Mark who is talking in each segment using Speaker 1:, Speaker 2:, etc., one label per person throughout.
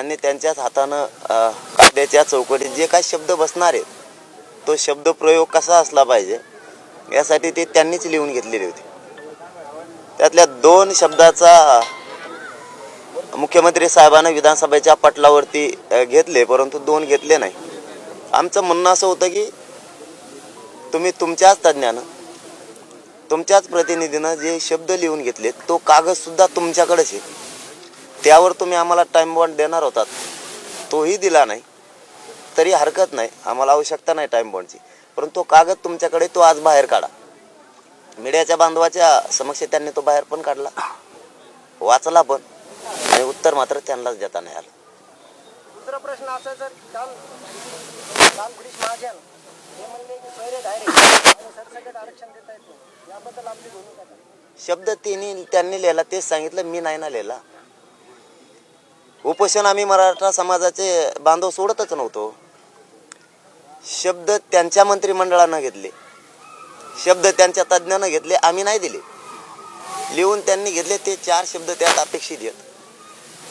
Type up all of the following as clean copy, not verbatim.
Speaker 1: त्यांनी त्यांच्याच हातानं कायद्याच्या चौकटीत जे काही शब्द बसणार आहेत तो शब्द प्रयोग कसा असला पाहिजे यासाठी ते त्यांनीच लिहून घेतलेले होते। त्यातल्या 2 शब्दाचा मुख्यमंत्री साहेबांना विधानसभेच्या पटलावरती घेतले, परंतु 2 घेतले नाही। आमचं म्हणणं असं होतं की तुम्ही तुमच्याच तज्ञानं तुमच्याच प्रतिनिधीनं जे शब्द लिहून घेतले तो कागदसुद्धा तुमच्याकडेच आहे, त्यावर तुम्ही आम्हाला टाईम बॉन्ड देणार होतात, तोही दिला नाही तरी हरकत नाही, आम्हाला आवश्यकता नाही टाईम बॉन्डची, परंतु तो कागद तुमच्याकडे तो आज बाहेर काढा। मीडियाच्या बांधवाच्या समक्ष त्यांनी तो बाहेर पण काढला, वाचला पण, आणि उत्तर मात्र त्यांनाच देता नाही आलं।
Speaker 2: दुसरा प्रश्न असा सर, काल गिरीश महाजन हे म्हणले की सोयरे डायरेक्ट आणि सरसकट आरक्षण देता येत नाही, याबद्दल आपली भूमिका काय?
Speaker 1: शब्द त्यांनी लिहिला तेच सांगितलं, मी नाही ना लिहिला। उपोषण आम्ही मराठा समाजाचे बांधव सोडतच नव्हतो। शब्द त्यांच्या मंत्रिमंडळानं घेतले, शब्द त्यांच्या तज्ञानं घेतले, आम्ही नाही दिले। लिहून त्यांनी घेतले ते 4 शब्द त्यात अपेक्षित आहेत,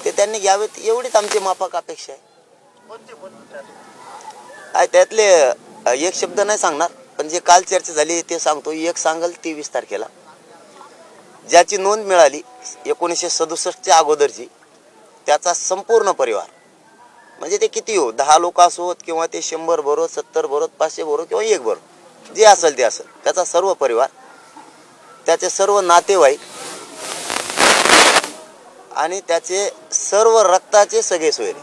Speaker 1: ते त्यांनी घ्यावेत एवढीच आमची माफक अपेक्षा आहे। त्यातले एक शब्द नाही सांगणार, पण जे काल चर्चा झाली ते सांगतो। एक सांगल 23 तारखेला ज्याची नोंद मिळाली 1967च्या अगोदरची, त्याचा संपूर्ण परिवार, म्हणजे ते किती हो, 10 लोक असोत किंवा ते 100 बरोत, 70 बरोत, 500 बरोत किंवा 1 बरोत, जे असेल ते असेल, त्याचा सर्व परिवार, त्याचे सर्व नातेवाईक आणि त्याचे सर्व रक्ताचे सगळे सोयरे,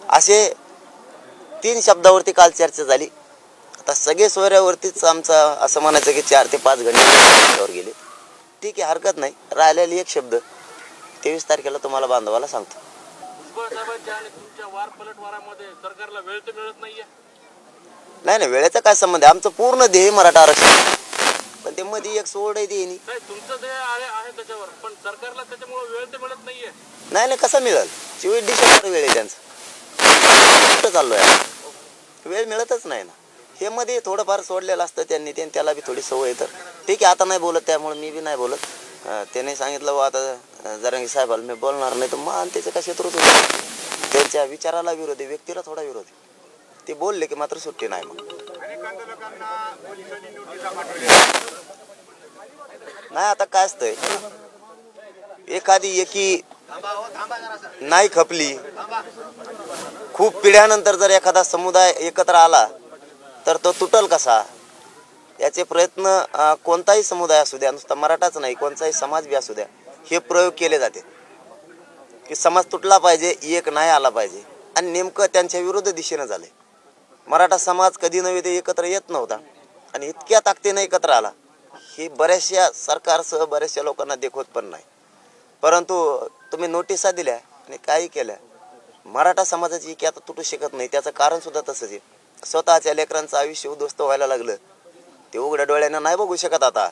Speaker 1: असे 3 शब्दावरती काल चर्चा झाली। आता सगळे सोयऱ्यावरतीच आमचा असं म्हणायचं की 4 ते 5 घंटे गेले। ठीक आहे, हरकत नाही, राहिलेली एक शब्द 23 तारखेला तुम्हाला बांधवाला सांगतो।
Speaker 3: सरकारला वेळ तर मिळत नाहीये।
Speaker 1: नाही, वेळेचा काय संबंध आहे, आमचं पूर्ण ध्येय मराठा आरक्षण, पण ते मध्ये एक सोड आहे ध्येय नाही,
Speaker 3: तुमचं ध्येय आहे त्याच्यावर, पण सरकारला त्याच्यामुळे वेळ तर मिळत नाहीये।
Speaker 1: नाही कसं मिळेल, 24 डिसेंबर वेळ आहे त्यांचं, कुठं चाललोय, वेळ मिळतच नाही ना। हे मध्ये थोडंफार सोडलेलं असतं त्यांनी, त्याला बी थोडी सवय, तर ठीक आहे, आता नाही बोलत त्यामुळे मी बी नाही बोलत। त्याने सांगितलं आता जरांगे साहेबाला मी बोलणार नाही, तर मग त्याचं काय शत्रुत होतं, त्यांच्या विचाराला विरोधी, व्यक्तीला थोडा विरोधी, ते बोलले की मात्र सुट्टी नाही। मग नाही, आता काय असतंय, एकी नाही खपली, खूप पिढ्यानंतर जर एखादा समुदाय एकत्र आला तर तो तुटल कसा, याचे प्रयत्न कोणताही समुदाय असू द्या, नुसता मराठाच नाही, कोणताही समाज बी असू द्या, हे प्रयोग केले जाते की समाज तुटला पाहिजे, एक नाही आला पाहिजे, आणि नेमकं त्यांच्या विरुद्ध दिशेनं झाले। मराठा समाज कधी नव्हे ते एकत्र येत नव्हता, आणि इतक्या ताकदीने एकत्र आला हे बऱ्याचशा सरकारसह बऱ्याचशा लोकांना देखवत पण नाही। परंतु तुम्ही नोटिसा दिल्या आणि काही केल्या, मराठा समाजाची की आता तुटू शकत नाही, त्याचं कारण सुद्धा तसंच आहे, स्वतःच्या लेकरांचं आयुष्य उद्ध्वस्त व्हायला लागलं, ते उघड्या डोळ्यानं नाही बघू शकत आता।